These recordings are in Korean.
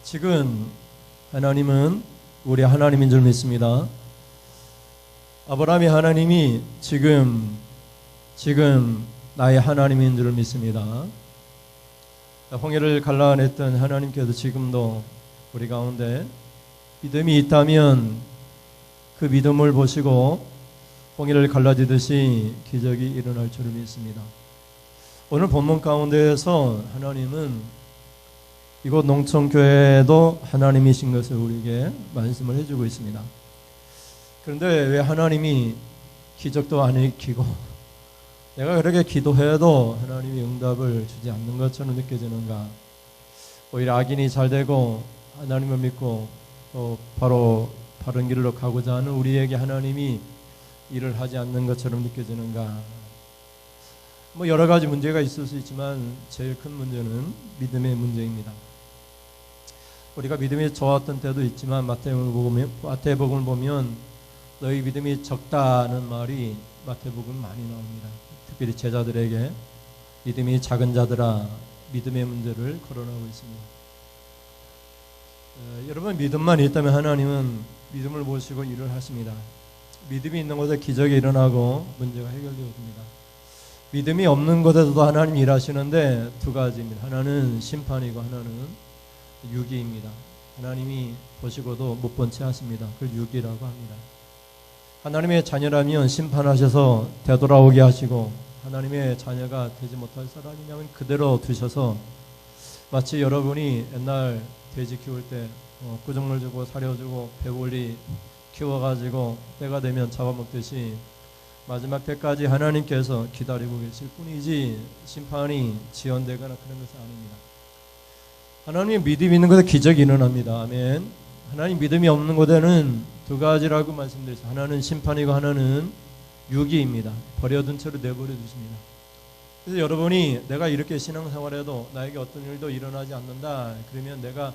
지금 하나님은 우리 하나님인 줄 믿습니다. 아브라함이 하나님이 지금 나의 하나님인 줄 믿습니다. 홍해를 갈라냈던 하나님께서 지금도 우리 가운데 믿음이 있다면 그 믿음을 보시고 홍해를 갈라지듯이 기적이 일어날 줄 믿습니다. 오늘 본문 가운데에서 하나님은 이곳 농촌교회도 하나님이신 것을 우리에게 말씀을 해주고 있습니다. 그런데 왜 하나님이 기적도 안 일으키고 내가 그렇게 기도해도 하나님이 응답을 주지 않는 것처럼 느껴지는가? 오히려 악인이 잘 되고 하나님을 믿고 또 바로 바른 길로 가고자 하는 우리에게 하나님이 일을 하지 않는 것처럼 느껴지는가? 여러 가지 문제가 있을 수 있지만 제일 큰 문제는 믿음의 문제입니다. 우리가 믿음이 좋았던 때도 있지만 마태복음을 보면 너희 믿음이 적다는 말이 마태복음 많이 나옵니다. 특별히 제자들에게 믿음이 작은 자들아 믿음의 문제를 거론하고 있습니다. 여러분 믿음만 있다면 하나님은 믿음을 보시고 일을 하십니다. 믿음이 있는 곳에 기적이 일어나고 문제가 해결되어집니다. 믿음이 없는 곳에서도 하나님이 일하시는데 두 가지입니다. 하나는 심판이고 하나는 유기입니다. 하나님이 보시고도 못 본 채 하십니다. 그걸 유기라고 합니다. 하나님의 자녀라면 심판하셔서 되돌아오게 하시고 하나님의 자녀가 되지 못할 사람이냐면 그대로 두셔서 마치 여러분이 옛날 돼지 키울 때 구정물 주고 사료 주고 배불리 키워가지고 때가 되면 잡아먹듯이 마지막 때까지 하나님께서 기다리고 계실 뿐이지 심판이 지연되거나 그런 것은 아닙니다. 하나님의 믿음이 있는 곳에 기적이 일어납니다. 아멘. 하나님 믿음이 없는 곳에는 두 가지라고 말씀드렸어요. 하나는 심판이고 하나는 유기입니다. 버려둔 채로 내버려 두십니다. 그래서 여러분이 내가 이렇게 신앙생활해도 나에게 어떤 일도 일어나지 않는다. 그러면 내가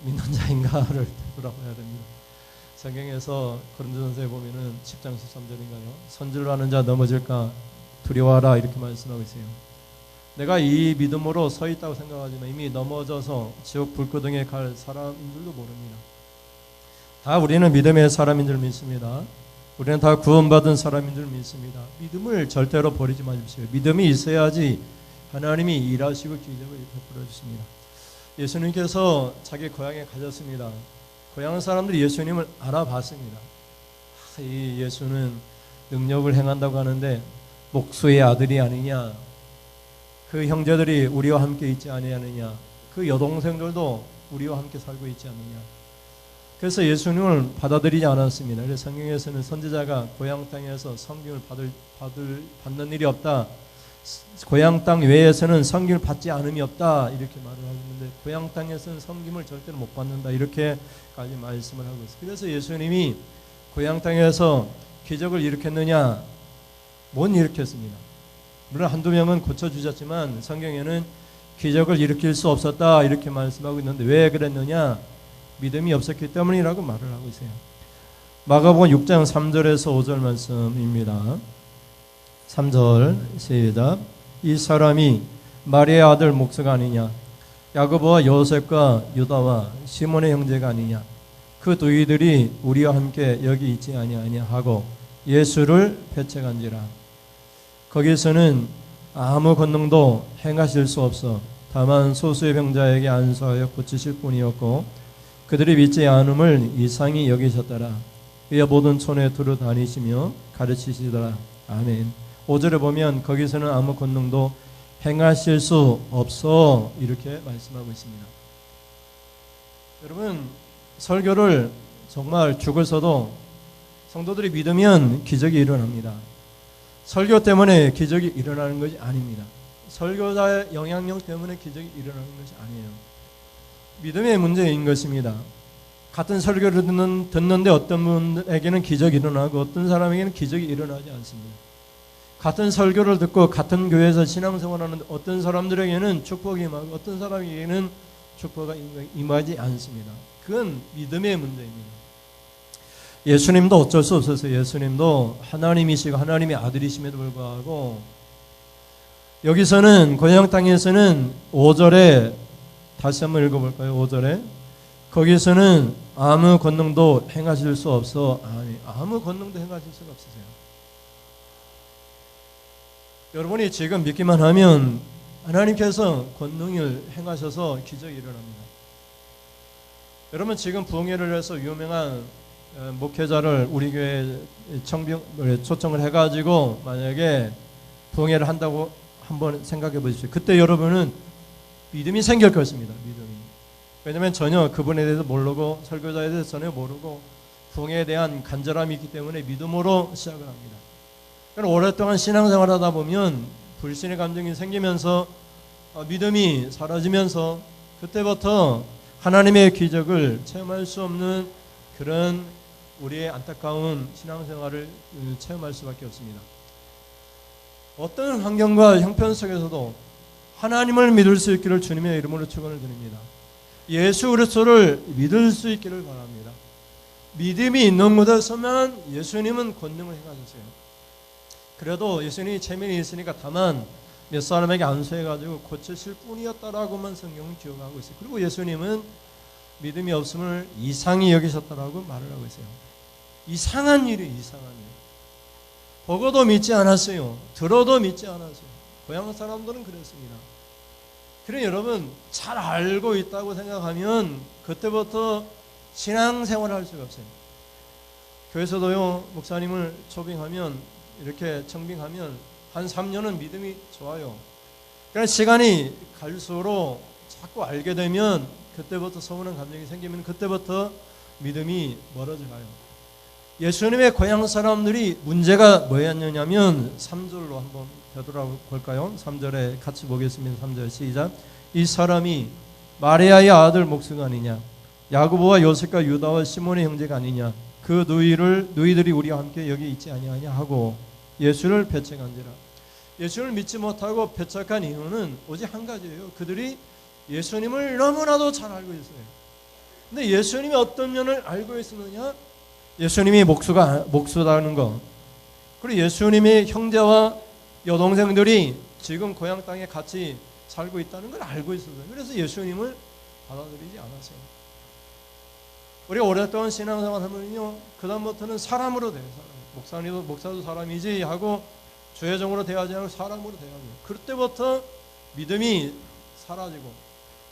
믿는 자인가를 돌아봐야 됩니다. 성경에서 고린도전서에 보면은 10장 13절인가요? 선지를 하는 자 넘어질까 두려워하라 이렇게 말씀하고 있어요. 내가 이 믿음으로 서 있다고 생각하지만 이미 넘어져서 지옥 불구덩이에 갈 사람인 줄도 모릅니다. 다 우리는 믿음의 사람인 줄 믿습니다. 우리는 다 구원받은 사람인 줄 믿습니다. 믿음을 절대로 버리지 마십시오. 믿음이 있어야지 하나님이 일하시고 기적을 베풀어 주십니다. 예수님께서 자기 고향에 가셨습니다. 고향 사람들이 예수님을 알아봤습니다. 이 예수는 능력을 행한다고 하는데 목수의 아들이 아니냐, 그 형제들이 우리와 함께 있지 아니하느냐, 그 여동생들도 우리와 함께 살고 있지 않느냐. 그래서 예수님을 받아들이지 않았습니다. 그래서 성경에서는 선지자가 고향 땅에서 성경을 받는 일이 없다, 고향 땅 외에서는 성경을 받지 않음이 없다 이렇게 말을 하셨는데 고향 땅에서는 성경을 절대로 못 받는다 이렇게까지 말씀을 하고 있어요. 그래서 예수님이 고향 땅에서 기적을 일으켰느냐? 못 일으켰습니다. 물론 한두 명은 고쳐주셨지만 성경에는 기적을 일으킬 수 없었다 이렇게 말씀하고 있는데 왜 그랬느냐? 믿음이 없었기 때문이라고 말을 하고 있어요. 마가복음 6장 3절에서 5절 말씀입니다. 3절 시작. 이 사람이 마리아의 아들 목수가 아니냐, 야고보와 요셉과 유다와 시몬의 형제가 아니냐, 그 너희들이 우리와 함께 여기 있지 아니하냐 하고 예수를 배척한지라. 거기서는 아무 권능도 행하실 수 없어 다만 소수의 병자에게 안수하여 고치실 뿐이었고 그들이 믿지 않음을 이상히 여기셨더라. 이어 모든 촌에 두루 다니시며 가르치시더라. 아멘. 5절에 보면 거기서는 아무 권능도 행하실 수 없어 이렇게 말씀하고 있습니다. 여러분 설교를 정말 죽어서도 성도들이 믿으면 기적이 일어납니다. 설교 때문에 기적이 일어나는 것이 아닙니다. 설교자의 영향력 때문에 기적이 일어나는 것이 아니에요. 믿음의 문제인 것입니다. 같은 설교를 듣는데 어떤 분에게는 기적이 일어나고 어떤 사람에게는 기적이 일어나지 않습니다. 같은 설교를 듣고 같은 교회에서 신앙생활하는 어떤 사람들에게는 축복이 임하고 어떤 사람에게는 축복이 임하지 않습니다. 그건 믿음의 문제입니다. 예수님도 어쩔 수 없었어요. 예수님도 하나님이시고 하나님의 아들이심에도 불구하고 여기서는 고향 땅에서는 5절에 다시 한번 읽어볼까요? 5절에 거기서는 아무 권능도 행하실 수 없어. 아무 권능도 행하실 수가 없으세요. 여러분이 지금 믿기만 하면 하나님께서 권능을 행하셔서 기적이 일어납니다. 여러분 지금 부흥회를 해서 유명한 목회자를 우리 교회에 초청을 해가지고 만약에 부흥회를 한다고 한번 생각해 보십시오. 그때 여러분은 믿음이 생길 것입니다. 믿음이. 왜냐하면 전혀 그분에 대해서 모르고 설교자에 대해서 전혀 모르고 부흥회에 대한 간절함이 있기 때문에 믿음으로 시작을 합니다. 그러나 오랫동안 신앙생활 하다 보면 불신의 감정이 생기면서 믿음이 사라지면서 그때부터 하나님의 기적을 체험할 수 없는 그런 우리의 안타까운 신앙생활을 체험할 수밖에 없습니다. 어떤 환경과 형편 속에서도 하나님을 믿을 수 있기를 주님의 이름으로 축원을 드립니다. 예수 그리스도를 믿을 수 있기를 바랍니다. 믿음이 있는 곳에서만 예수님은 권능을 행하셨어요. 그래도 예수님이 체면이 있으니까 다만 몇 사람에게 안수해가지고 고치실 뿐이었다라고만 성경은 기억하고 있어요. 그리고 예수님은 믿음이 없음을 이상히 여기셨다라고 말을 하고 있어요. 이상한 일이에요. 이상한 일. 보고도 믿지 않았어요. 들어도 믿지 않았어요. 고향 사람들은 그랬습니다. 그러니 여러분 잘 알고 있다고 생각하면 그때부터 신앙생활을 할 수가 없어요. 교회에서도요 목사님을 초빙하면 이렇게 청빙하면 한 3년은 믿음이 좋아요. 그러니까 시간이 갈수록 자꾸 알게 되면 그때부터 서운한 감정이 생기면 그때부터 믿음이 멀어져 가요. 예수님의 고향 사람들이 문제가 뭐였느냐면 3절로 한번 되돌아볼까요? 3절에 같이 보겠습니다. 3절 시작. 이 사람이 마리아의 아들 목수가 아니냐, 야고보와 요셉과 유다와 시몬의 형제가 아니냐, 그 너희들이 우리와 함께 여기 있지 아니하냐 하고 예수를 배척한지라. 예수를 믿지 못하고 배척한 이유는 오직 한 가지예요. 그들이 예수님을 너무나도 잘 알고 있어요. 근데 예수님이 어떤 면을 알고 있었느냐? 예수님이 목수다는 거. 그리고 예수님의 형제와 여동생들이 지금 고향 땅에 같이 살고 있다는 걸 알고 있었어요. 그래서 예수님을 받아들이지 않았어요. 우리가 오랫동안 신앙생활 하면요, 그다음부터는 사람으로 돼요. 목사도 사람이지 하고 주의종으로 대하지 않고 사람으로 대하고, 그때부터 믿음이 사라지고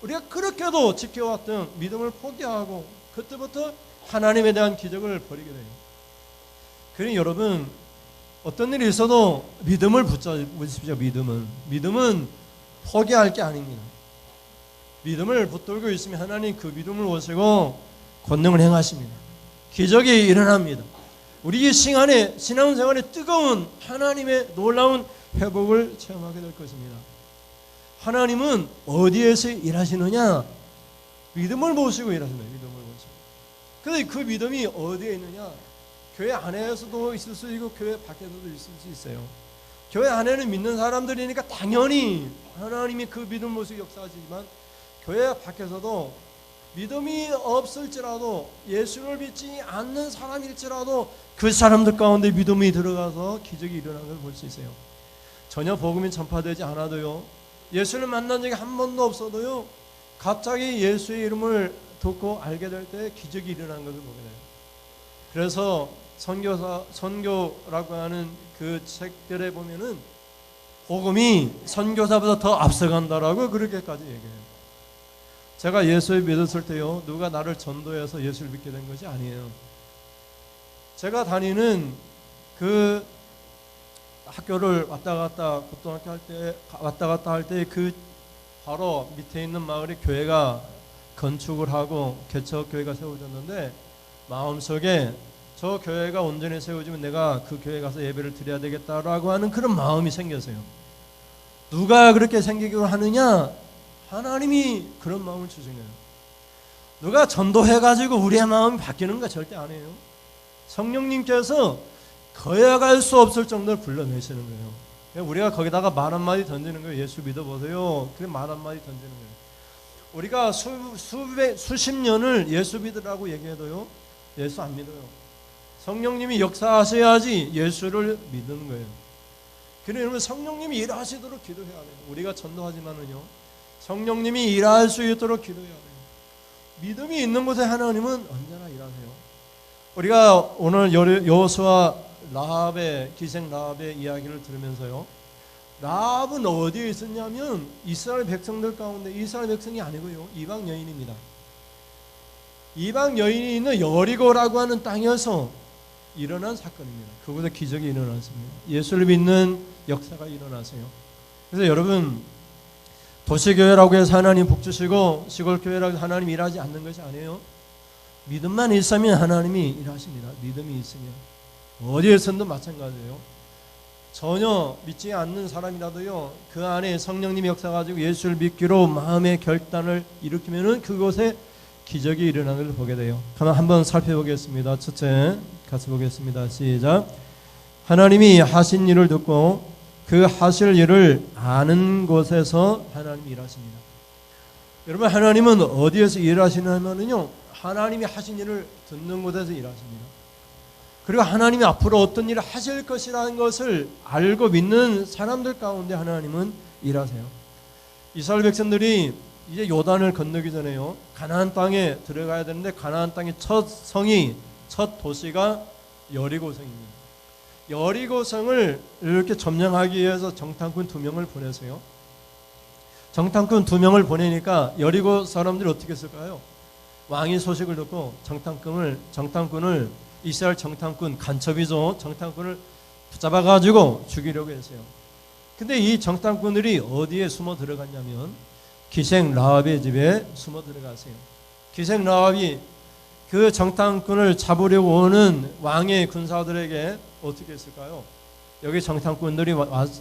우리가 그렇게도 지켜왔던 믿음을 포기하고 그때부터 하나님에 대한 기적을 버리게 돼요. 그러니 여러분 어떤 일이 있어도 믿음을 붙잡으십시오. 믿음은 포기할 게 아닙니다. 믿음을 붙들고 있으면 하나님 그 믿음을 오시고 권능을 행하십니다. 기적이 일어납니다. 우리 신앙생활에 뜨거운 하나님의 놀라운 회복을 체험하게 될 것입니다. 하나님은 어디에서 일하시느냐? 믿음을 모시고 일하십니다. 믿음을 모시고. 그런데 그 믿음이 어디에 있느냐? 교회 안에서도 있을 수 있고 교회 밖에서도 있을 수 있어요. 교회 안에는 믿는 사람들이니까 당연히 하나님이 그 믿음 모습 역사하시지만 교회 밖에서도 믿음이 없을지라도 예수를 믿지 않는 사람일지라도 그 사람들 가운데 믿음이 들어가서 기적이 일어나는 걸 볼 수 있어요. 전혀 복음이 전파되지 않아도요, 예수를 만난 적이 한 번도 없어도요, 갑자기 예수의 이름을 듣고 알게 될 때 기적이 일어나는 것을 보게 돼요. 그래서 선교라고 하는 그 책들에 보면은 복음이 선교사보다 더 앞서간다라고 그렇게까지 얘기해요. 제가 예수를 믿었을 때요, 누가 나를 전도해서 예수를 믿게 된 것이 아니에요. 제가 다니는 그 학교를 왔다 갔다, 고등학교 할 때 왔다 갔다 할 때 그 바로 밑에 있는 마을에 교회가 건축을 하고 개척 교회가 세워졌는데 마음속에 저 교회가 온전히 세워지면 내가 그 교회에 가서 예배를 드려야 되겠다라고 하는 그런 마음이 생겼어요. 누가 그렇게 생기기로 하느냐? 하나님이 그런 마음을 주신 거예요. 누가 전도해가지고 우리의 마음이 바뀌는 거 절대 아니에요. 성령님께서 거역할 수 없을 정도로 불러내시는 거예요. 우리가 거기다가 말 한마디 던지는 거예요. 예수 믿어보세요. 그래 말 한마디 던지는 거예요. 우리가 수십 년을 예수 믿으라고 얘기해도요, 예수 안 믿어요. 성령님이 역사하셔야지 예수를 믿는 거예요. 그러면 성령님이 일하시도록 기도해야 돼요. 우리가 전도하지만은요, 성령님이 일할 수 있도록 기도해야 돼요. 믿음이 있는 곳에 하나님은 언제나 일하세요. 우리가 오늘 여호수아 라합의 기생 라합의 이야기를 들으면서요, 라합은 어디에 있었냐면 이스라엘 백성들 가운데, 이스라엘 백성이 아니고요, 이방 여인입니다. 이방 여인이 있는 여리고라고 하는 땅에서 일어난 사건입니다. 그곳에 기적이 일어났습니다. 예수를 믿는 역사가 일어나세요. 그래서 여러분, 도시교회라고 해서 하나님 복 주시고 시골교회라고 해서 하나님 일하지 않는 것이 아니에요. 믿음만 있으면 하나님이 일하십니다. 믿음이 있으면 어디에서든 마찬가지예요. 전혀 믿지 않는 사람이라도요, 그 안에 성령님의 역사 가지고 예수를 믿기로 마음의 결단을 일으키면은 그곳에 기적이 일어나는 걸 보게 돼요. 그럼 한번 살펴보겠습니다. 첫째, 같이 보겠습니다. 시작. 하나님이 하신 일을 듣고 그 하실 일을 아는 곳에서 하나님이 일하십니다. 여러분, 하나님은 어디에서 일하시냐면요, 하나님이 하신 일을 듣는 곳에서 일하십니다. 그리고 하나님이 앞으로 어떤 일을 하실 것이라는 것을 알고 믿는 사람들 가운데 하나님은 일하세요. 이스라엘 백성들이 이제 요단을 건너기 전에요, 가나안 땅에 들어가야 되는데 가나안 땅의 첫 성이, 첫 도시가 여리고성입니다. 여리고성을 이렇게 점령하기 위해서 정탐꾼 2명을 보내세요. 정탐꾼 2명을 보내니까 여리고 사람들이 어떻게 했을까요? 왕이 소식을 듣고 정탐꾼을 이스라엘 정탐꾼, 간첩이죠, 정탐꾼을 붙잡아가지고 죽이려고 했어요. 근데 이 정탐꾼들이 어디에 숨어 들어갔냐면 기생 라합의 집에 숨어 들어가세요. 기생 라합이 그 정탐꾼을 잡으려고 오는 왕의 군사들에게 어떻게 했을까요? 여기 정탐꾼들이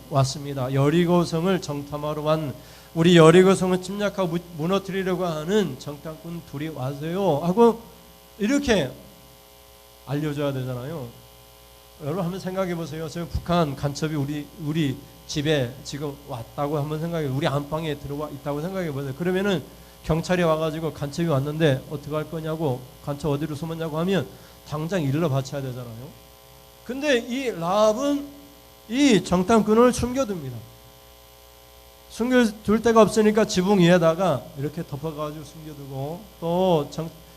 왔습니다. 여리고성을 정탐하러 wan 우리 여리고성을 침략하고 무너뜨리려고 하는 정탐꾼 둘이 왔어요 하고 이렇게 알려줘야 되잖아요. 여러분 한번 생각해 보세요. 지금 북한 간첩이 우리 집에 지금 왔다고 한번 생각해, 우리 안방에 들어와 있다고 생각해 보세요. 그러면은 경찰이 와가지고 간첩이 왔는데 어떻게 할 거냐고, 간첩 어디로 숨었냐고 하면 당장 일러 바쳐야 되잖아요. 근데 이 라합은 이 정탐꾼을 숨겨둡니다. 숨겨둘 데가 없으니까 지붕 위에다가 이렇게 덮어가지고 숨겨두고, 또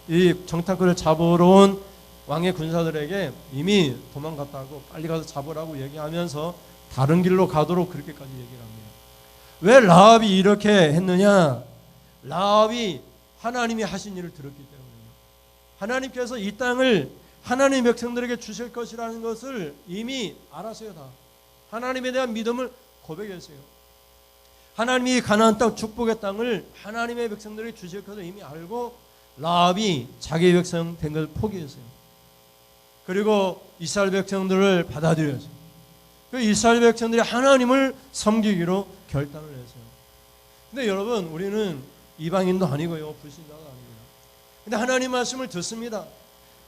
이 정탐꾼을 잡으러 온 왕의 군사들에게 이미 도망갔다고 빨리 가서 잡으라고 얘기하면서 다른 길로 가도록 그렇게까지 얘기를 합니다. 왜 라합이 이렇게 했느냐? 라합이 하나님이 하신 일을 들었기 때문이에요. 하나님께서 이 땅을 하나님의 백성들에게 주실 것이라는 것을 이미 알았어요. 다 하나님에 대한 믿음을 고백했어요. 하나님이 가나안 땅 축복의 땅을 하나님의 백성들에게 주실 것을 이미 알고 라합이 자기 백성 된 것을 포기했어요. 그리고 이스라엘 백성들을 받아들였어요. 그 이스라엘 백성들이 하나님을 섬기기로 결단을 했어요. 근데 여러분, 우리는 이방인도 아니고요, 불신자도 아닙니다. 근데 하나님 말씀을 듣습니다.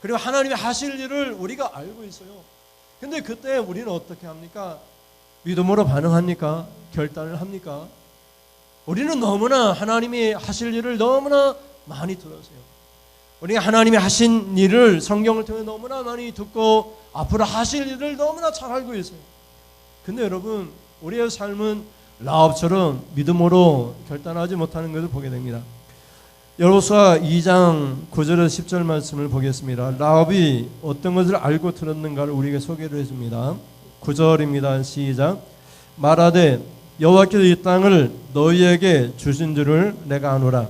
그리고 하나님이 하실 일을 우리가 알고 있어요. 근데 그때 우리는 어떻게 합니까? 믿음으로 반응합니까? 결단을 합니까? 우리는 너무나 하나님이 하실 일을 너무나 많이 들었어요. 우리가 하나님이 하신 일을 성경을 통해 너무나 많이 듣고 앞으로 하실 일을 너무나 잘 알고 있어요. 근데 여러분, 우리의 삶은 라합처럼 믿음으로 결단하지 못하는 것을 보게 됩니다. 여호수아 2장 9절에서 10절 말씀을 보겠습니다. 라합이 어떤 것을 알고 들었는가를 우리에게 소개를 해줍니다. 9절입니다. 시작. 말하되 여호와께서 이 땅을 너희에게 주신 줄을 내가 아노라.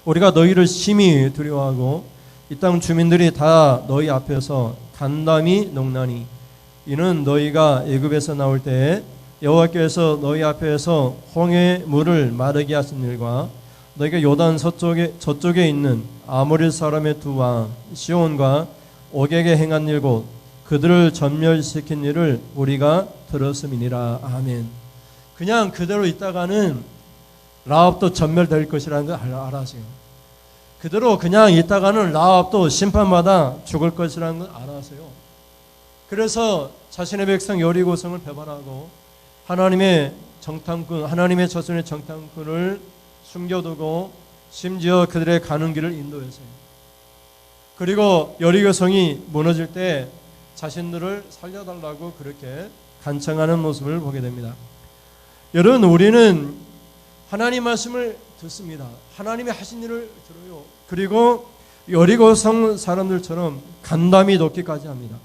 우리가 너희를 심히 두려워하고 이 땅 주민들이 다 너희 앞에서 간담이 녹나니 이는 너희가 애굽에서 나올 때에 여호와께서 너희 앞에서 홍해 물을 마르게 하신 일과 너희가 요단 저쪽에 있는 아모리 사람의 두 왕 시온과 옥에게 행한 일고 그들을 전멸시킨 일을 우리가 들었음이니라. 아멘. 그냥 그대로 있다가는 라합도 전멸될 것이라는 걸 알았어요. 그대로 그냥 있다가는 라합도 심판받아 죽을 것이라는 걸 알았어요. 그래서 자신의 백성 여리고성을 배반하고 하나님의 정탐꾼, 하나님의 자손의 정탐꾼을 숨겨두고 심지어 그들의 가는 길을 인도했어요. 그리고 여리고성이 무너질 때 자신들을 살려달라고 그렇게 간청하는 모습을 보게 됩니다. 여러분, 우리는 하나님 말씀을 듣습니다. 하나님이 하신 일을 들어요. 그리고 여리고성 사람들처럼 간담이 높기까지 합니다.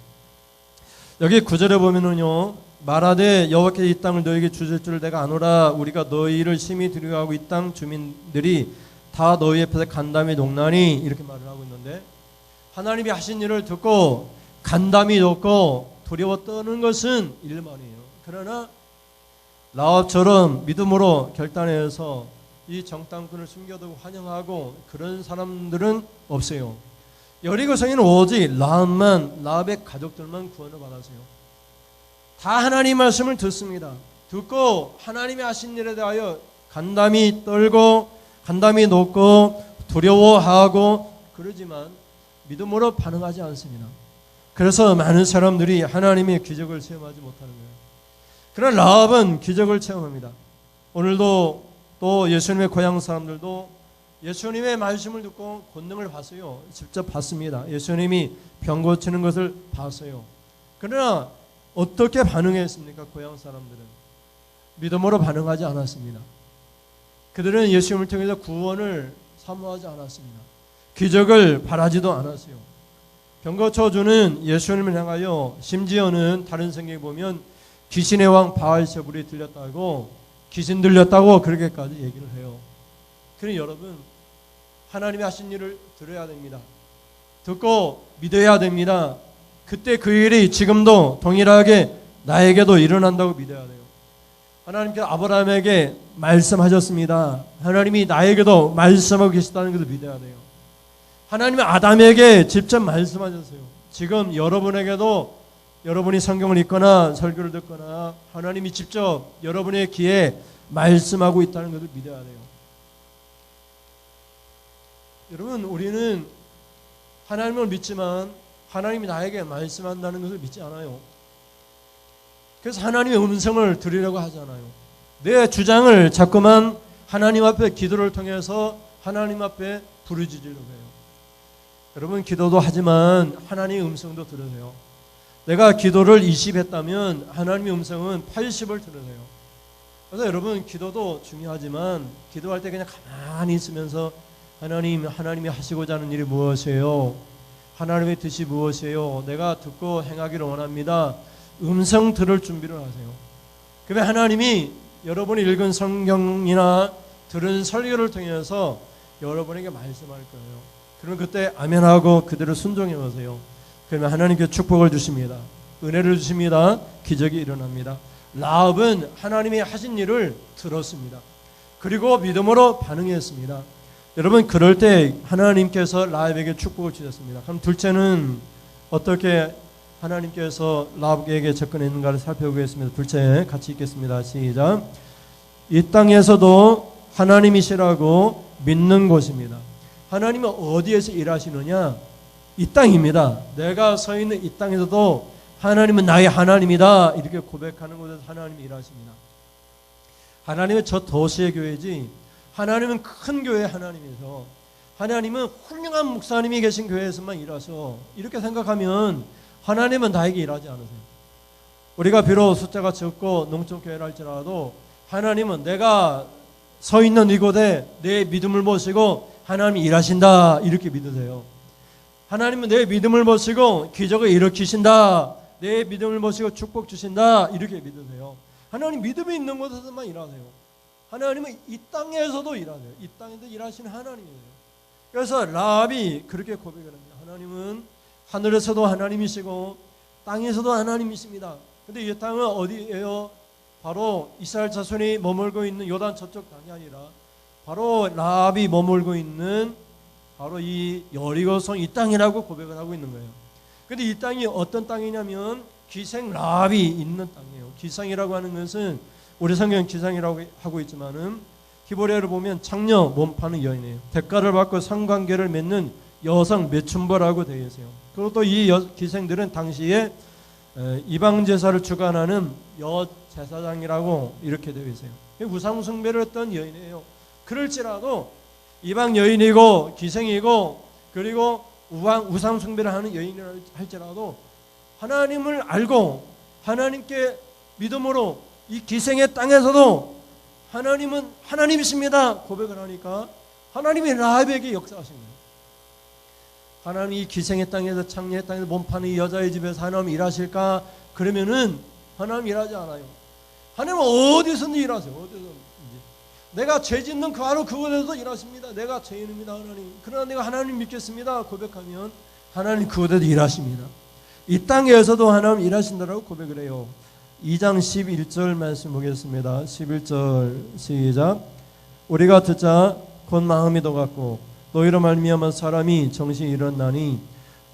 여기 9절에 보면은요, 말하되 여호와께서 이 땅을 너에게 주실 줄 내가 아노라. 우리가 너희를 심히 두려워하고 이 땅 주민들이 다 너희 앞에서 간담이 녹나니, 이렇게 말을 하고 있는데, 하나님이 하신 일을 듣고 간담이 높고 두려워 떠는 것은 일만이에요. 그러나 라합처럼 믿음으로 결단해서 이 정탐꾼을 숨겨두고 환영하고 그런 사람들은 없어요. 여리고성에는 오직 라합의 가족들만 구원을 받았어요. 다 하나님 말씀을 듣습니다. 듣고 하나님이 하신 일에 대하여 간담이 떨고 간담이 높고 두려워하고 그러지만 믿음으로 반응하지 않습니다. 그래서 많은 사람들이 하나님의 기적을 체험하지 못하는 거예요. 그러나 라합은 기적을 체험합니다. 오늘도 또 예수님의 고향 사람들도 예수님의 말씀을 듣고 권능을 봤어요. 직접 봤습니다. 예수님이 병 고치는 것을 봤어요. 그러나 어떻게 반응했습니까? 고향 사람들은 믿음으로 반응하지 않았습니다. 그들은 예수님을 통해서 구원을 사모하지 않았습니다. 기적을 바라지도 않았어요. 병 고쳐주는 예수님을 향하여 심지어는 다른 성경에 보면 귀신의 왕 바알세불이 들렸다고, 귀신 들렸다고 그렇게까지 얘기를 해요. 그러니 여러분, 하나님이 하신 일을 들어야 됩니다. 듣고 믿어야 됩니다. 그때 그 일이 지금도 동일하게 나에게도 일어난다고 믿어야 돼요. 하나님께서 아브라함에게 말씀하셨습니다. 하나님이 나에게도 말씀하고 계시다는 것을 믿어야 돼요. 하나님이 아담에게 직접 말씀하셨어요. 지금 여러분에게도, 여러분이 성경을 읽거나 설교를 듣거나 하나님이 직접 여러분의 귀에 말씀하고 있다는 것을 믿어야 돼요. 여러분, 우리는 하나님을 믿지만 하나님이 나에게 말씀한다는 것을 믿지 않아요. 그래서 하나님의 음성을 들으려고 하잖아요. 내 주장을 자꾸만 하나님 앞에 기도를 통해서 하나님 앞에 부르짖으려고 해요. 여러분, 기도도 하지만 하나님의 음성도 들으세요. 내가 기도를 20 했다면 하나님의 음성은 80을 들으세요. 그래서 여러분, 기도도 중요하지만 기도할 때 그냥 가만히 있으면서 하나님이 하시고자 하는 일이 무엇이에요? 하나님의 뜻이 무엇이에요? 내가 듣고 행하기를 원합니다. 음성 들을 준비를 하세요. 그러면 하나님이 여러분이 읽은 성경이나 들은 설교를 통해서 여러분에게 말씀할 거예요. 그러면 그때 아멘하고 그대로 순종해 보세요. 그러면 하나님께 축복을 주십니다. 은혜를 주십니다. 기적이 일어납니다. 라합은 하나님이 하신 일을 들었습니다. 그리고 믿음으로 반응했습니다. 여러분, 그럴 때 하나님께서 라합에게 축복을 주셨습니다. 그럼 둘째는 어떻게 하나님께서 라합에게 접근했는가를 살펴보겠습니다. 둘째 같이 읽겠습니다. 시작. 이 땅에서도 하나님이시라고 믿는 곳입니다. 하나님은 어디에서 일하시느냐? 이 땅입니다. 내가 서 있는 이 땅에서도 하나님은 나의 하나님이다, 이렇게 고백하는 곳에서 하나님이 일하십니다. 하나님은 저 도시의 교회지, 하나님은 큰 교회의 하나님이셔. 하나님은 훌륭한 목사님이 계신 교회에서만 일하셔. 이렇게 생각하면 하나님은 나에게 일하지 않으세요. 우리가 비록 숫자가 적고 농촌교회를 할지라도 하나님은 내가 서 있는 이곳에 내 믿음을 보시고 하나님이 일하신다, 이렇게 믿으세요. 하나님은 내 믿음을 보시고 기적을 일으키신다, 내 믿음을 보시고 축복 주신다, 이렇게 믿으세요. 하나님 믿음이 있는 곳에서만 일하세요. 하나님은 이 땅에서도 일하세요. 이 땅에도 일하시는 하나님이에요. 그래서 라합이 그렇게 고백을 합니다. 하나님은 하늘에서도 하나님이시고 땅에서도 하나님이십니다. 근데 이 땅은 어디예요? 바로 이스라엘 자손이 머물고 있는 요단 저쪽 땅이 아니라 바로 라합이 머물고 있는 바로 이 여리고성 이 땅이라고 고백을 하고 있는 거예요. 근데 이 땅이 어떤 땅이냐면 기생 라합이 있는 땅이에요. 기생이라고 하는 것은 우리 성경 기생이라고 하고 있지만은 히브리어를 보면 창녀, 몸 파는 여인이에요. 대가를 받고 성관계를 맺는 여성 매춘부라고 되어 있어요. 그리고 또 이 기생들은 당시에 이방 제사를 주관하는 여제사장이라고 이렇게 되어 있어요. 우상 숭배를 했던 여인이에요. 그럴지라도 이방 여인이고 기생이고 그리고 우상 숭배를 하는 여인이라 할지라도 하나님을 알고 하나님께 믿음으로 이 기생의 땅에서도 하나님은 하나님이십니다 고백을 하니까 하나님이 라합에게 역사하신 거예요. 하나님이 기생의 땅에서 창녀의 땅에서 몸 파는 이 여자의 집에서 하나님 일하실까? 그러면은 하나님 일하지 않아요. 하나님은 어디서든 일하세요. 어디서든지. 내가 죄 짓는 그 바로 그곳에서 일하십니다. 내가 죄인입니다, 하나님. 그러나 내가 하나님 믿겠습니다 고백하면 하나님 그곳에서 일하십니다. 이 땅에서도 하나님 일하신다라고 고백을 해요. 2장 11절 말씀 보겠습니다. 11절 시작. 우리가 듣자 곧 마음이 녹았고 너희로 말미암아 사람이 정신이 일어나니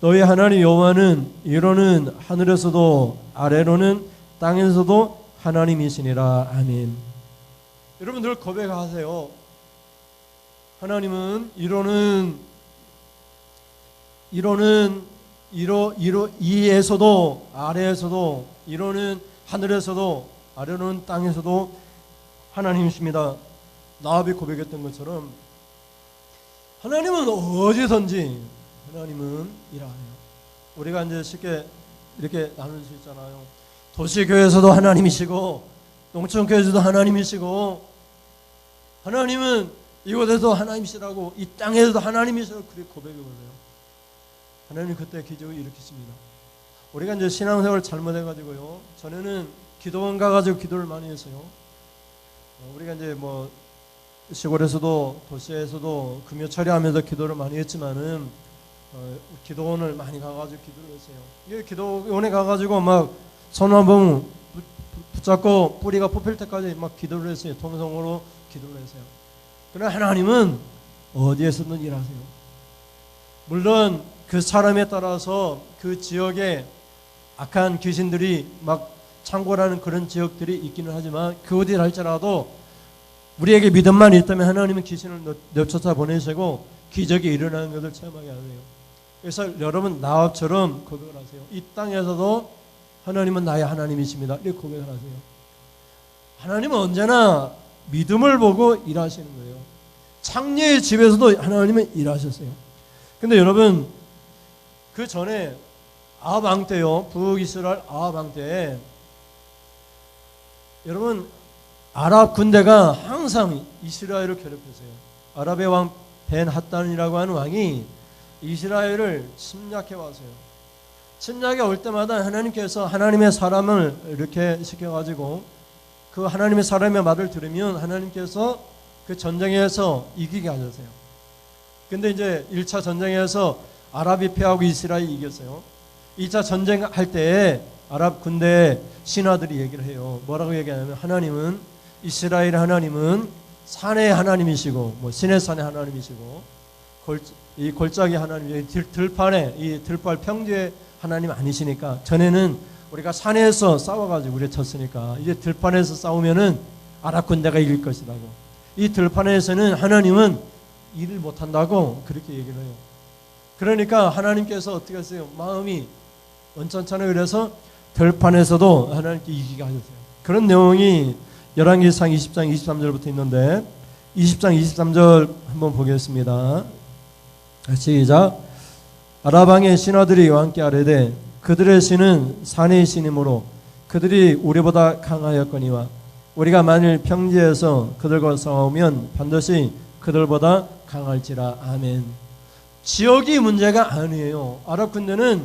너희 하나님 여호와는 이로는 하늘에서도 아래로는 땅에서도 하나님이시니라. 아멘. 여러분 늘 고백하세요. 하나님은 이에서도 아래에서도 이로는 하늘에서도 아래로는 땅에서도 하나님이십니다. 나합이 고백했던 것처럼 하나님은 어디든지 하나님은 일하네요. 우리가 이제 쉽게 이렇게 나눌 수 있잖아요. 도시교회에서도 하나님이시고 농촌교회에서도 하나님이시고 하나님은 이곳에서 하나님이시라고 이 땅에서도 하나님이시라고 그렇게 고백을 해요. 하나님이 그때 기적을 일으키십니다. 우리가 이제 신앙생활을 잘못해가지고요. 전에는 기도원 가가지고 기도를 많이 했어요. 우리가 이제 뭐 시골에서도 도시에서도 금요 처리하면서 기도를 많이 했지만은 기도원을 많이 가가지고 기도를 했어요. 이게 기도원에 가가지고 막 손한번 붙잡고 뿌리가 뽑힐 때까지 막 기도를 했어요. 통성으로 기도를 했어요. 그러나 하나님은 어디에서든 일하세요. 물론 그 사람에 따라서 그 지역에 악한 귀신들이 막 창궐하는 그런 지역들이 있기는 하지만 그 어디 할지라도 우리에게 믿음만 있다면 하나님은 귀신을 내쫓아 보내시고 기적이 일어나는 것을 체험하게 하세요. 그래서 여러분 나합처럼 고백을 하세요. 이 땅에서도 하나님은 나의 하나님이십니다. 이렇게 고백을 하세요. 하나님은 언제나 믿음을 보고 일하시는 거예요. 창녀의 집에서도 하나님은 일하셨어요. 근데 여러분 그 전에 아합 왕 때요. 북이스라엘 아합 왕 때에 여러분 아랍 군대가 항상 이스라엘을 괴롭혔어요. 아랍의 왕 벤 핫단이라고 하는 왕이 이스라엘을 침략해 왔어요. 침략에 올 때마다 하나님께서 하나님의 사람을 이렇게 시켜가지고 그 하나님의 사람의 말을 들으면 하나님께서 그 전쟁에서 이기게 하셨어요. 근데 이제 1차 전쟁에서 아랍이 패하고 이스라엘이 이겼어요. 2차 전쟁할 때에 아랍 군대의 신하들이 얘기를 해요. 뭐라고 얘기하냐면 하나님은 이스라엘 하나님은 산의 하나님이시고 뭐 시내산의 하나님이시고 이 골짜기 하나님, 들판에 이 들판 평지의 하나님 아니시니까 전에는 우리가 산에서 싸워가지고 우리가 졌으니까 이제 들판에서 싸우면은 아랍 군대가 이길 것이라고. 이 들판에서는 하나님은 일을 못한다고 그렇게 얘기를 해요. 그러니까 하나님께서 어떻게 하세요? 마음이 언짢잖아요. 그래서 들판에서도 하나님께 이기게 하셨어요. 그런 내용이 열왕기상 20장 23절부터 있는데 20장 23절 한번 보겠습니다. 시작. 아랍 왕의 신하들이 왕께 아뢰되 그들의 신은 산의 신이므로 그들이 우리보다 강하였거니와 우리가 만일 평지에서 그들과 싸우면 반드시 그들보다 강할지라. 아멘. 지역이 문제가 아니에요. 아랍 군대는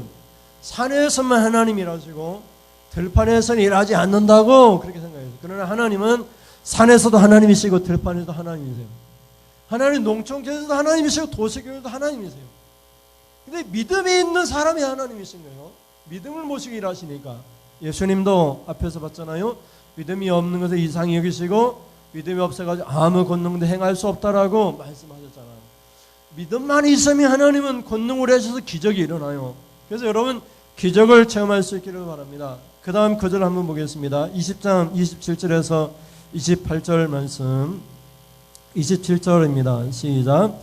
산에서만 하나님이라시고 들판에서는 일하지 않는다고 그렇게 생각해요. 그러나 하나님은 산에서도 하나님이시고 들판에서도 하나님이세요. 하나님 농촌교회에서도 하나님이시고 도시교회에서도 하나님이세요. 근데 믿음이 있는 사람이 하나님이신 거예요. 믿음을 모시고 일하시니까. 예수님도 앞에서 봤잖아요. 믿음이 없는 것을 이상히 여기시고 믿음이 없어가지고 아무 권능도 행할 수 없다라고 말씀하셨잖아요. 믿음만 있으면 하나님은 권능을 하셔서 기적이 일어나요. 그래서 여러분 기적을 체험할 수 있기를 바랍니다. 그 다음 구절 한번 보겠습니다. 20장 27절에서 28절 말씀. 27절입니다. 시작.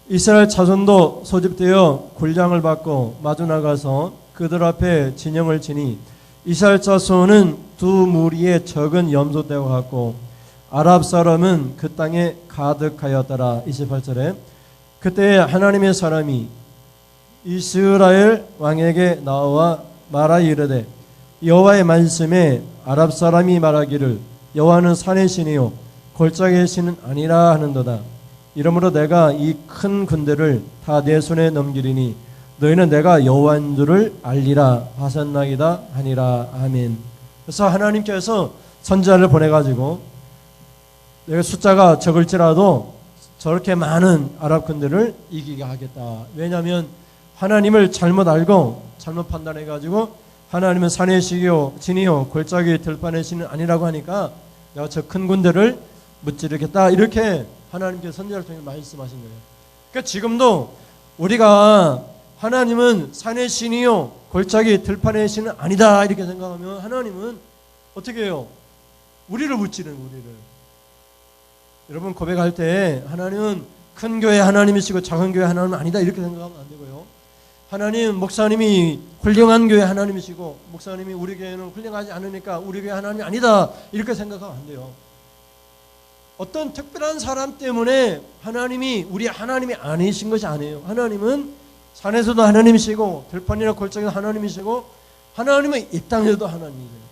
이스라엘 자손도 소집되어 군량을 받고 마주 나가서 그들 앞에 진영을 치니 이스라엘 자손은 두 무리의 적은 염소떼와 같고 아랍 사람은 그 땅에 가득하였더라. 28절에 그때 하나님의 사람이 이스라엘 왕에게 나와 말하 이르되 여호와의 말씀에 아랍 사람이 말하기를 여호와는 산의 신이요 골짜기의 신은 아니라 하는도다. 이러므로 내가 이 큰 군대를 다 내 손에 넘기리니 너희는 내가 여호와인 줄을 알리라 하셨나이다 하니라. 아멘. 그래서 하나님께서 선지자를 보내가지고 내가 숫자가 적을지라도 저렇게 많은 아랍군들을 이기게 하겠다. 왜냐하면 하나님을 잘못 알고 잘못 판단해가지고 하나님은 산의 시기요 진이요 골짜기 들판의 신은 아니라고 하니까 내가 저 큰 군대를 무찌르겠다. 이렇게 하나님께서 선지자를 통해 말씀하신 거예요. 그러니까 지금도 우리가 하나님은 산의 신이요 골짜기 들판의 신은 아니다 이렇게 생각하면 하나님은 어떻게 해요? 우리를 무찌르는 우리를. 여러분 고백할 때 하나님은 큰 교회 하나님이시고 작은 교회 하나님은 아니다 이렇게 생각하면 안 되고요. 하나님 목사님이 훌륭한 교회 하나님이시고 목사님이 우리 교회는 훌륭하지 않으니까 우리 교회 하나님이 아니다 이렇게 생각하면 안 돼요. 어떤 특별한 사람 때문에 하나님이 우리 하나님이 아니신 것이 아니에요. 하나님은 산에서도 하나님이시고 들판이나 골짜기도 하나님이시고 하나님은 이 땅에도 하나님이세요.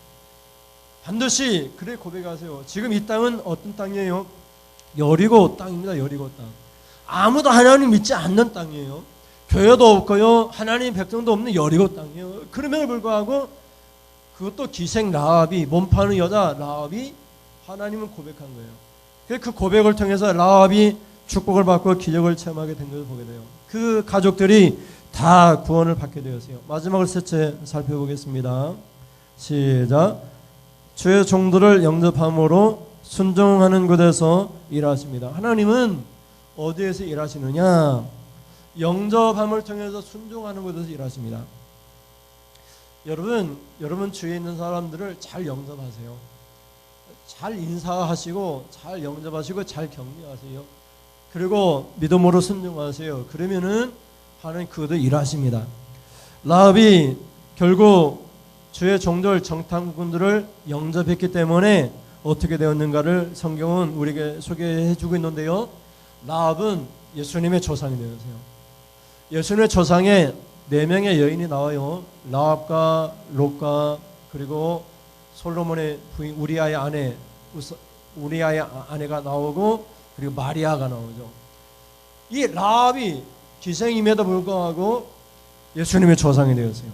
반드시 그래 고백하세요. 지금 이 땅은 어떤 땅이에요? 여리고 땅입니다. 여리고 땅. 아무도 하나님 믿지 않는 땅이에요. 교회도 없고요. 하나님 백성도 없는 여리고 땅이에요. 그럼에도 불구하고 그것도 기생 라합이 몸 파는 여자 라합이 하나님을 고백한 거예요. 그 고백을 통해서 라합이 축복을 받고 기적을 체험하게 된 것을 보게 돼요. 그 가족들이 다 구원을 받게 되었어요. 마지막으로 셋째 살펴보겠습니다. 시작. 주의 종들을 영접함으로 순종하는 곳에서 일하십니다. 하나님은 어디에서 일하시느냐? 영접함을 통해서 순종하는 곳에서 일하십니다. 여러분 주위에 있는 사람들을 잘 영접하세요. 잘 인사하시고 잘 영접하시고 잘 격려하세요. 그리고 믿음으로 순종하세요. 그러면은 하나님 그것도 일하십니다. 라합이 결국 주의 종들 정탐꾼들을 영접했기 때문에 어떻게 되었는가를 성경은 우리에게 소개해 주고 있는데요. 라합은 예수님의 조상이 되었어요. 예수님의 조상에 4명의 여인이 나와요. 라합과 롯과 그리고 솔로몬의 부인 우리아의 아내가 나오고 그리고 마리아가 나오죠. 이 라합이 기생임에도 불구하고 예수님의 조상이 되었어요.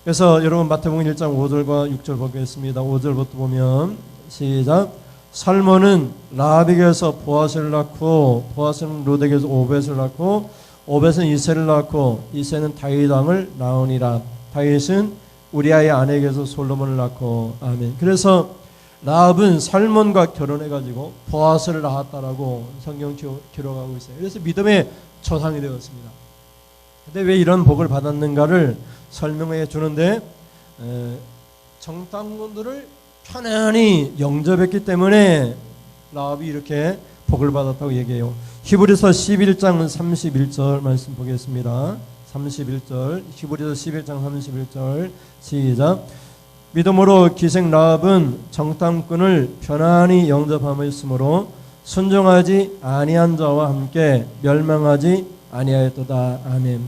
그래서 여러분 마태복음 1장 5절과 6절 보겠습니다. 5절부터 보면 시작. 살몬은 라합에게서 보아스를 낳고 보아스는 롯에게서 오벳을 낳고 오벳은 이새를 낳고 이새는 다윗 왕을 낳으니라. 다윗은 우리아의 아내에게서 솔로몬을 낳고. 아멘. 그래서 라합은 살몬과 결혼해가지고 보아스를 낳았다라고 성경 기록하고 있어요. 그래서 믿음의 조상이 되었습니다. 근데 왜 이런 복을 받았는가를 설명해 주는데 정탐꾼들을 편안히 영접했기 때문에 라합이 이렇게 복을 받았다고 얘기해요. 히브리서 11장 31절 말씀 보겠습니다. 31절 히브리서 11장 31절 시작. 믿음으로 기생 라합은 정탐꾼을 편안히 영접함이었으므로 순종하지 아니한 자와 함께 멸망하지 아니하였도다. 아멘.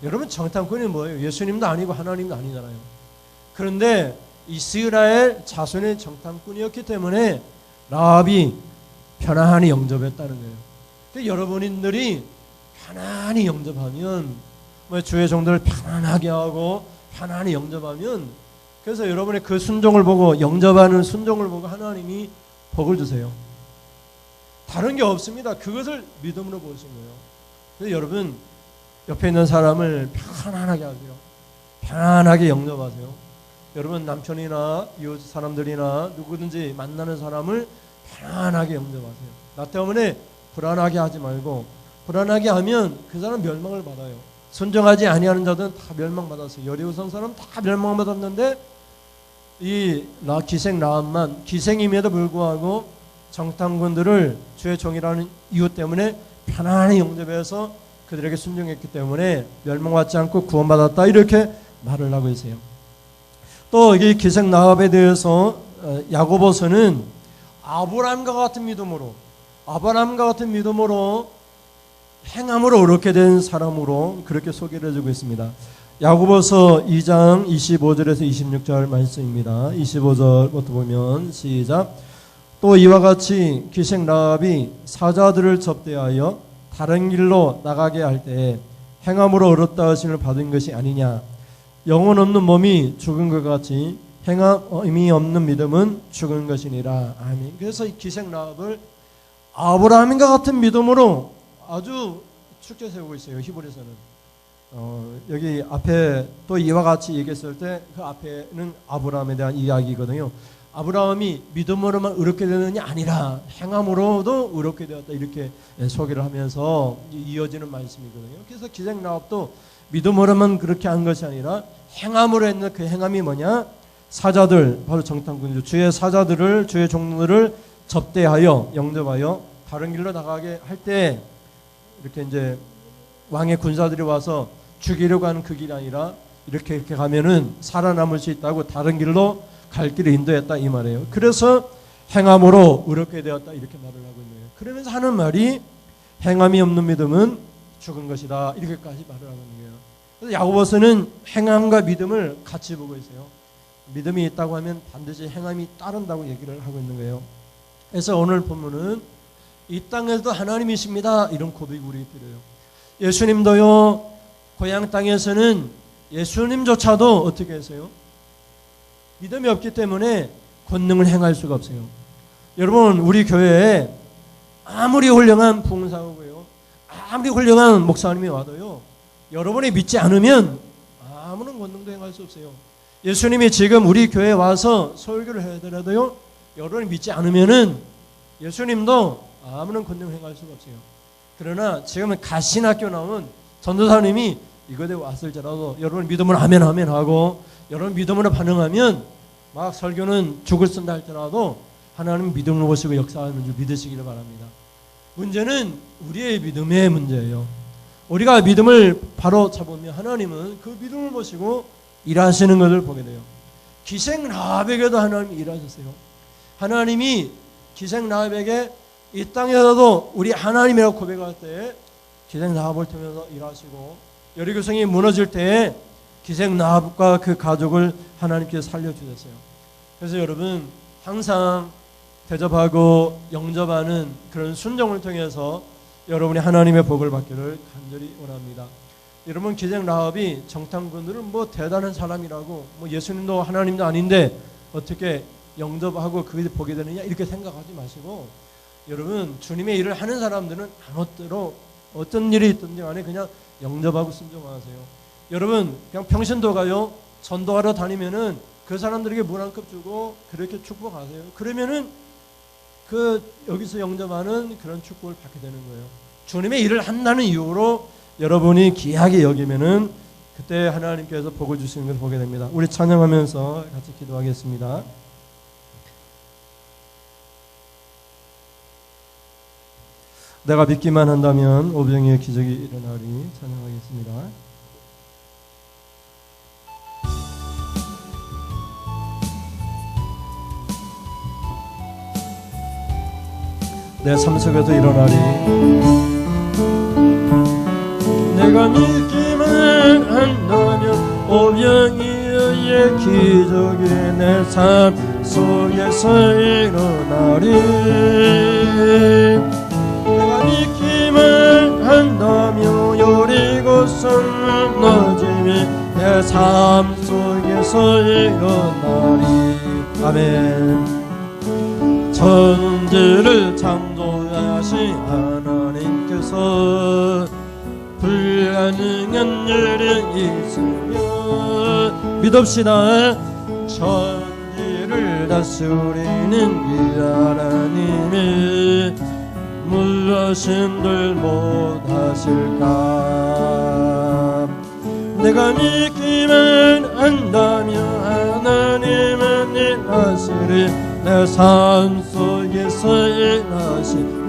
여러분 정탐꾼이 뭐예요? 예수님도 아니고 하나님도 아니잖아요. 그런데 이스라엘 자손의 정탐꾼이었기 때문에 라합이 편안히 영접했다는 거예요. 근데 여러분들이 편안히 영접하면 주의 종들을 편안하게 하고 편안히 영접하면 그래서 여러분의 그 순종을 보고 영접하는 순종을 보고 하나님이 복을 주세요. 다른 게 없습니다. 그것을 믿음으로 보신 거예요. 그래서 여러분 옆에 있는 사람을 편안하게 하세요. 편안하게 영접하세요. 여러분 남편이나 이웃 사람들이나 누구든지 만나는 사람을 편안하게 영접하세요. 나 때문에 불안하게 하지 말고 불안하게 하면 그 사람 멸망을 받아요. 순종하지 아니하는 자들은 다 멸망받았어요. 여리고성 사람 다 멸망받았는데 이 기생 라합만 기생임에도 불구하고 정탐꾼들을 주의 종이라는 이유 때문에 편안히 영접해서 그들에게 순종했기 때문에 멸망받지 않고 구원받았다 이렇게 말을 하고 있어요. 또 이 기생 라합에 대해서 야고보서는 아브라함과 같은 믿음으로 행함으로 어렵게 된 사람으로 그렇게 소개를 해주고 있습니다. 야고보서 2장 25절에서 26절 말씀입니다. 25절부터 보면 시작. 또 이와 같이 기생 라합이 사자들을 접대하여 다른 길로 나가게 할 때 행함으로 얻었다 하심을 받은 것이 아니냐. 영혼 없는 몸이 죽은 것 같이 행함이 없는 믿음은 죽은 것이니라. 아멘. 그래서 이 기생 라합을 아브라함과 같은 믿음으로 아주 축제 세우고 있어요. 히브리서는. 여기 앞에 또 이와 같이 얘기했을 때 그 앞에는 아브라함에 대한 이야기거든요. 아브라함이 믿음으로만 의롭게 되느냐 아니라 행함으로도 의롭게 되었다, 이렇게 소개를 하면서 이어지는 말씀이거든요. 그래서 기생 라합도 믿음으로만 그렇게 한 것이 아니라 행함으로 했는 그 행함이 뭐냐? 사자들, 바로 정탐꾼들, 주의 사자들을, 주의 종들을 접대하여 영접하여 다른 길로 나가게 할 때 이렇게 이제 왕의 군사들이 와서 죽이려고 하는 그 길이 아니라 이렇게 가면은 살아남을 수 있다고 다른 길로 갈 길을 인도했다, 이 말이에요. 그래서 행함으로 의롭게 되었다, 이렇게 말을 하고 있는 거예요. 그러면서 하는 말이 행함이 없는 믿음은 죽은 것이다, 이렇게까지 말을 하는 거예요. 그래서 야고보서는 행함과 믿음을 같이 보고 있어요. 믿음이 있다고 하면 반드시 행함이 따른다고 얘기를 하고 있는 거예요. 그래서 오늘 본문은 이 땅에도 하나님이십니다, 이런 고백이 우리에게 필요해요. 예수님도요, 고향 땅에서는 예수님조차도 어떻게 했어요? 믿음이 없기 때문에 권능을 행할 수가 없어요. 여러분, 우리 교회에 아무리 훌륭한 봉사하고요, 아무리 훌륭한 목사님이 와도요, 여러분이 믿지 않으면 아무런 권능도 행할 수 없어요. 예수님이 지금 우리 교회에 와서 설교를 해더라도요, 여러분이 믿지 않으면은 예수님도 아무런 권능을 행할 수가 없어요. 그러나 지금은 가신학교 나온 전도사님이 이곳에 왔을지라도 여러분 믿음으로 아멘 아멘 하고 여러분 믿음으로 반응하면 막 설교는 죽을 쓴다 할지라도 하나님 믿음을 보시고 역사하는 줄 믿으시기를 바랍니다. 문제는 우리의 믿음의 문제예요. 우리가 믿음을 바로 잡으면 하나님은 그 믿음을 보시고 일하시는 것을 보게 돼요. 기생 라합에게도 하나님이 일하셨어요. 하나님이 기생 라합에게 이 땅에서도 우리 하나님이라고 고백할 때 기생 라합을 통해서 일하시고, 여리고성이 무너질 때에 기생 라합과 그 가족을 하나님께서 살려주셨어요. 그래서 여러분, 항상 대접하고 영접하는 그런 순종을 통해서 여러분이 하나님의 복을 받기를 간절히 원합니다. 여러분, 기생 라합이 정탐꾼들은 뭐 대단한 사람이라고, 뭐 예수님도 하나님도 아닌데 어떻게 영접하고 그게 보게 되느냐, 이렇게 생각하지 마시고, 여러분, 주님의 일을 하는 사람들은 아무쪼록 어떤 일이 있든지 간에 그냥 영접하고 순종하세요. 여러분, 그냥 평신도 가요, 전도하러 다니면은 그 사람들에게 물 한 컵 주고 그렇게 축복하세요. 그러면은 그 여기서 영접하는 그런 축복을 받게 되는 거예요. 주님의 일을 한다는 이유로 여러분이 귀하게 여기면은 그때 하나님께서 복을 주시는 걸 보게 됩니다. 우리 찬양하면서 같이 기도하겠습니다. 내가 믿기만 한다면 오병이의 기적이 일어나리. 찬양하겠습니다. 내 삶 속에도 일어나리. 내가 믿기만 한다면 오병이의 기적이 내 삶 속에서 일어나리. 내가 믿기만 한다면 여리고성 무너짐이 내 삶 속에서 일어나리. 아멘. 천지를 창조하신 하나님께서 불가능한 일이 있으면 믿읍시다. 천지를 다스리는 이 하나님이 무엇인들 못하실까. 내가 믿기만 한다면 하나님은 일하시리. 내 삶 속에서 일하시리.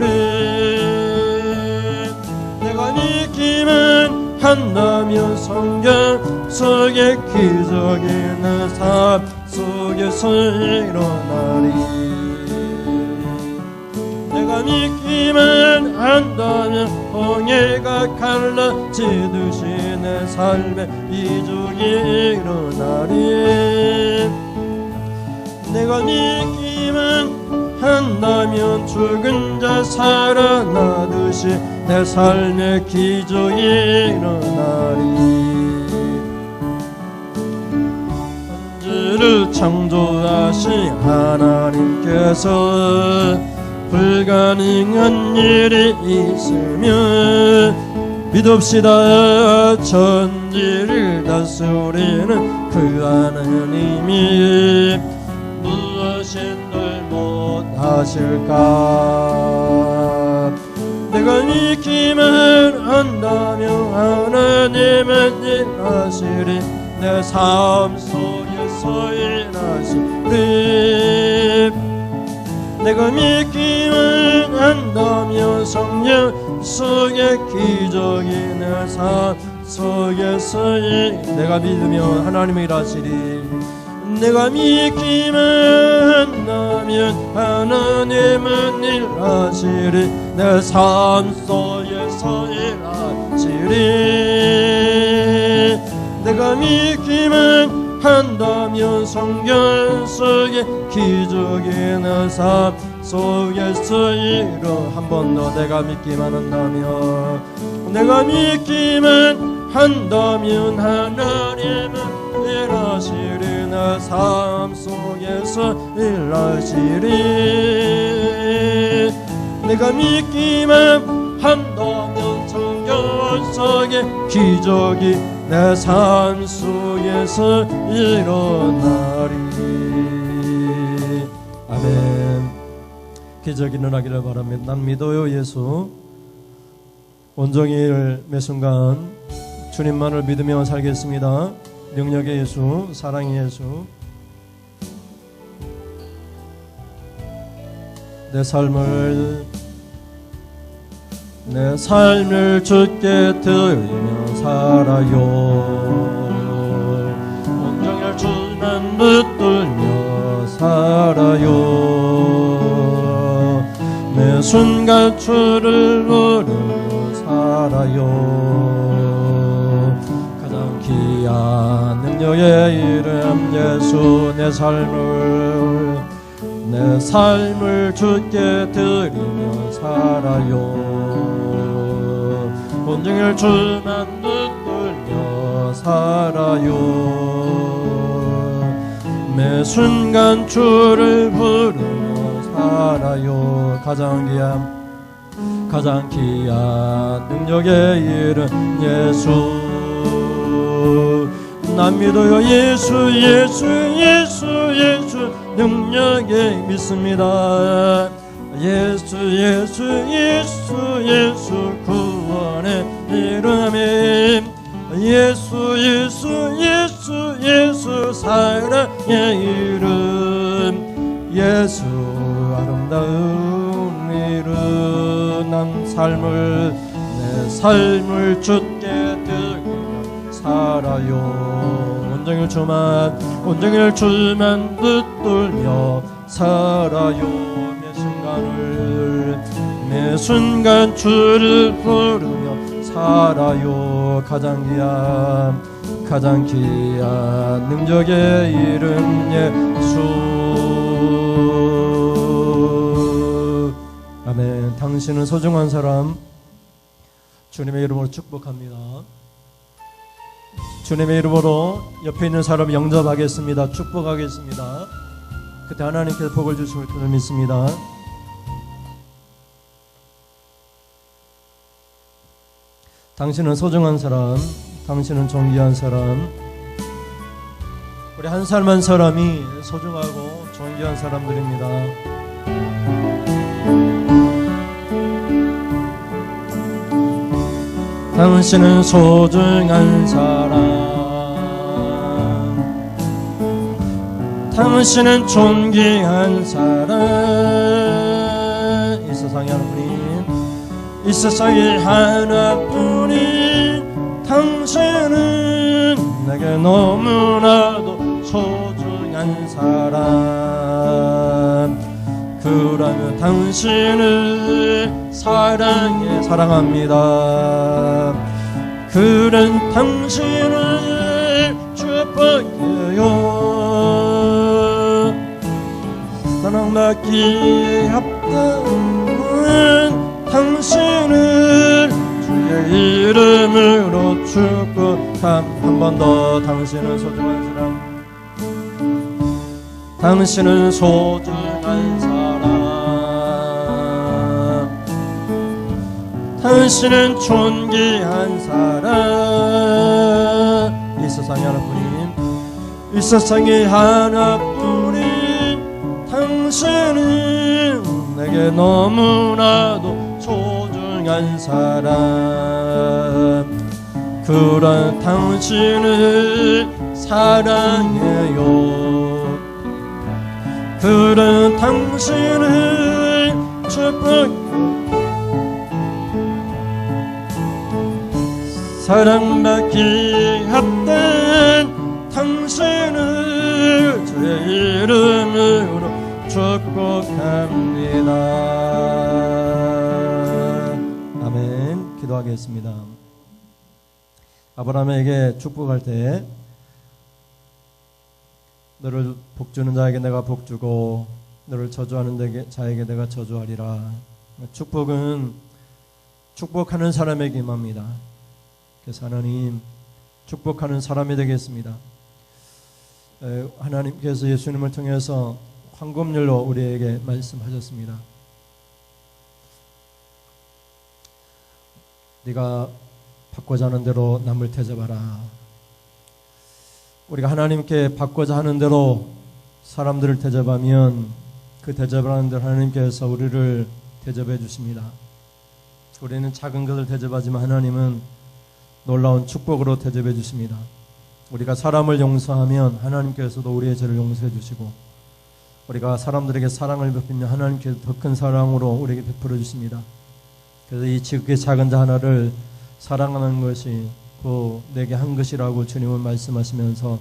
내가 믿기만 한다면 성경 속의 기적이 내 삶 속에서 일어나리. 내가 믿기만 한다면 홍해가 갈라지듯이 내 삶의 이적이 일어나리. 내가 믿기만 한다면 죽은 자 살아나듯이 내 삶의 기적이 일어나리. 천지를 창조하신 하나님께서 불가능한 일이 있으면 믿읍시다. 천지를 다스리는 그 하나님이 무엇인들 못하실까. 내가 믿기만 한다면 하나님은 일하시리. 내 삶 속에서 일하시리. 내가 믿기만 한다면 성령 속의 기적이 내 삶 속에서 내가 믿으면 하나님이 일하시리. 내가 믿기만 한다면 하나님은 일하시리. 내 삶 속에서 일하시리. 내가 믿기만 한다면 성경 속의 기적이 내 삶 속에서 일어. 한 번 더. 내가 믿기만 한다면, 내가 믿기만 한다면 하나님은 일하시리. 내 삶 속에서 일하시리. 내가 믿기만 한다면 성경 속의 기적이 내 삶 속에서 일어나리. 아멘. 기적이 일어나기를 바랍니다. 난 믿어요 예수. 온종일 매 순간 주님만을 믿으며 살겠습니다. 능력의 예수, 사랑의 예수. 내 삶을 주께 드리며 살아요. 온종일 주만 붙들며 살아요. 매 순간 주를 부르며 살아요. 가장 귀한 능력의 이름 예수. 내 삶을 주께 드리며 살아요. 온종일 주만 붙들며 살아요. 매 순간 주를 부르며 살아요. 가장 귀한 능력의 이름 예수. 난 믿어요 예수 능력에 믿습니다. 예수 구원의 이름에 예수 사랑의 이름 예수 아름다운 이름. 난 내 삶을 주께 드리며 살아요. 온종일 주만 붙들며 살아요. 매 순간 주를 부르며 살아요. 가장 귀한 능력의 이름 예수. 아멘. 당신은 소중한 사람. 주님의 이름으로 축복합니다. 주님의 이름으로 옆에 있는 사람 영접하겠습니다. 축복하겠습니다. 그때 하나님께서 복을 주실 줄을 믿습니다. 당신은 소중한 사람, 당신은 존귀한 사람. 우리 한 사람 한 사람이 소중하고 존귀한 사람들입니다. 당신은 소중한 사람, 당신은 존귀한 사람. 이 세상에 하나뿐인, 이 세상에 하나뿐인 당신은 내게 너무나도 소중한 사람. 그러면 당신을 사랑합니다. 그런 당신을 축복해요. 사랑받기에 합당한 당신을 주의 이름으로 축복함. 한 번 더. 당신은 소중한 사람, 당신은 소중한 사람, 당신은 존귀한 사람. 이 세상에 하나뿐인, 이 세상에 하나뿐인 당신은 내게 너무나도 소중한 사람. 그런 당신을 사랑해요. 그런 당신을 축복해요. 사랑받기 합된 당신을 주의 이름으로 축복합니다. 아멘. 기도하겠습니다. 아브라함에게 축복할 때 너를 복주는 자에게 내가 복주고 너를 저주하는 자에게 내가 저주하리라. 축복은 축복하는 사람에게 임합니다. 그래서 하나님 축복하는 사람이 되겠습니다. 하나님께서 예수님을 통해서 황금률로 우리에게 말씀하셨습니다. 네가 받고자 하는 대로 남을 대접하라. 우리가 하나님께 받고자 하는 대로 사람들을 대접하면 그 대접하는 대로 하나님께서 우리를 대접해 주십니다. 우리는 작은 것을 대접하지만 하나님은 놀라운 축복으로 대접해 주십니다. 우리가 사람을 용서하면 하나님께서도 우리의 죄를 용서해 주시고, 우리가 사람들에게 사랑을 베풀면 하나님께서 더 큰 사랑으로 우리에게 베풀어 주십니다. 그래서 이 지극히 작은 자 하나를 사랑하는 것이 그 내게 한 것이라고 주님은 말씀하시면서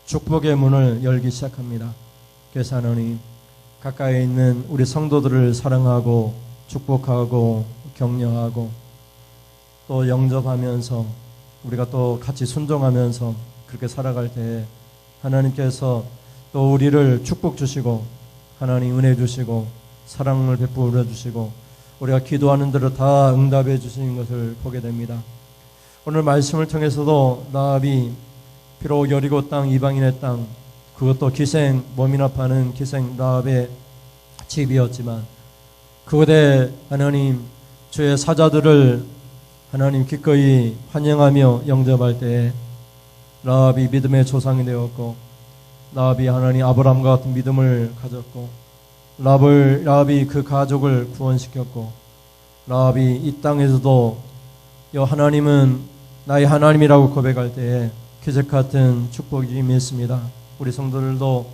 축복의 문을 열기 시작합니다. 그래서 하나님 가까이 있는 우리 성도들을 사랑하고 축복하고 격려하고 또 영접하면서 우리가 또 같이 순종하면서 그렇게 살아갈 때 하나님께서 또 우리를 축복 주시고 하나님 은혜 주시고 사랑을 베풀어 주시고 우리가 기도하는 대로 다 응답해 주시는 것을 보게 됩니다. 오늘 말씀을 통해서도 라합이 비록 여리고 땅 이방인의 땅, 그것도 기생 몸이나 파는 기생 라합의 집이었지만 그곳에 하나님 주의 사자들을 하나님 기꺼이 환영하며 영접할 때에 라합이 믿음의 조상이 되었고, 라합이 하나님 아브라함과 같은 믿음을 가졌고, 라합이 그 가족을 구원시켰고, 라합이 이 땅에서도 하나님은 나의 하나님이라고 고백할 때에 기적 같은 축복이 임했습니다. 우리 성도들도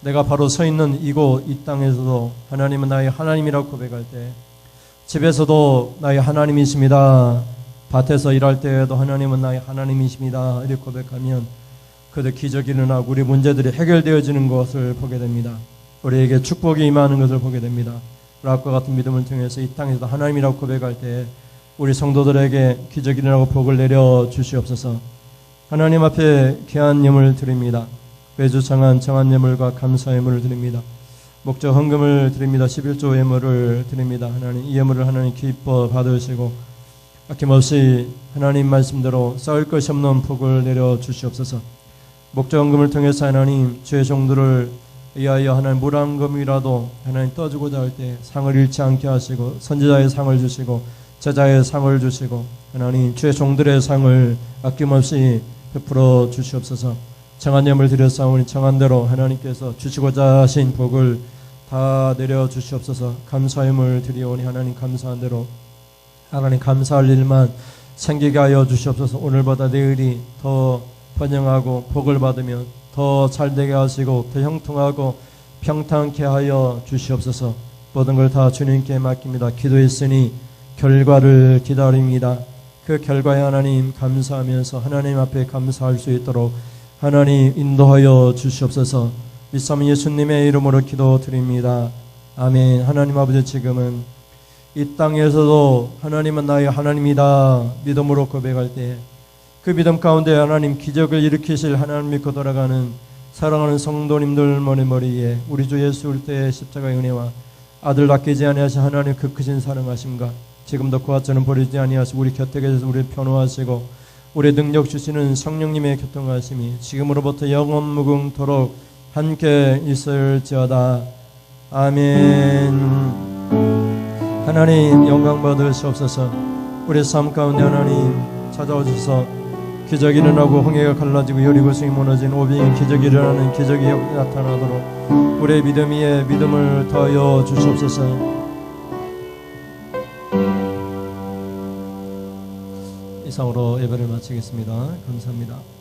내가 바로 서 있는 이곳 이 땅에서도 하나님은 나의 하나님이라고 고백할 때, 집에서도 나의 하나님이십니다, 밭에서 일할 때에도 하나님은 나의 하나님이십니다 이렇게 고백하면 그들 기적이 일어나고 우리 문제들이 해결되어지는 것을 보게 됩니다. 우리에게 축복이 임하는 것을 보게 됩니다. 라합과 같은 믿음을 통해서 이 땅에서도 하나님이라고 고백할 때 우리 성도들에게 기적이 일어나고 복을 내려 주시옵소서. 하나님 앞에 귀한 예물을 드립니다. 매주 정한 예물과 감사 예물을 드립니다. 목적 헌금을 드립니다. 11조 예물을 드립니다. 하나님 이 예물을 하나님 기뻐 받으시고 아낌없이 하나님 말씀대로 쌓을 것이 없는 복을 내려 주시옵소서. 목적 헌금을 통해서 하나님 주의 종들을 위하여 하나님 물 한 금이라도 하나님 떠주고자 할 때 상을 잃지 않게 하시고 선지자의 상을 주시고 제자의 상을 주시고 하나님 주의 종들의 상을 아낌없이 베풀어 주시옵소서. 정한 예물 드렸사오니 정한 대로 하나님께서 주시고자 하신 복을 다 내려 주시옵소서. 감사 예물 드리오니 하나님 감사한 대로 하나님 감사할 일만 생기게 하여 주시옵소서. 오늘보다 내일이 더 번영하고 복을 받으면 더 잘되게 하시고 더 형통하고 평탄케 하여 주시옵소서. 모든 걸 다 주님께 맡깁니다. 기도했으니 결과를 기다립니다. 그 결과에 하나님 감사하면서 하나님 앞에 감사할 수 있도록 하나님 인도하여 주시옵소서. 믿사오니 예수님의 이름으로 기도드립니다. 아멘. 하나님 아버지, 지금은 이 땅에서도 하나님은 나의 하나님이다 믿음으로 고백할 때 그 믿음 가운데 하나님 기적을 일으키실 하나님 믿고 돌아가는 사랑하는 성도님들 머리에 우리 주 예수 그리스도의 십자가의 은혜와 아들 아끼지 아니하신 하나님 그 크신 사랑하심과 지금도 그와 저는 버리지 아니하시고 우리 곁에 계셔서 우리 변호하시고 우리 능력 주시는 성령님의 교통하심이 지금으로부터 영원 무궁토록 함께 있을지어다. 아멘. 하나님 영광 받으시옵소서. 우리 삶 가운데 하나님 찾아오셔서 기적이 일어나고 홍해가 갈라지고 여리고성이 무너진 오병이 기적이 일어나는 기적이 나타나도록 우리의 믿음 위에 믿음을 더하여 주시옵소서. 이상으로 예배를 마치겠습니다. 감사합니다.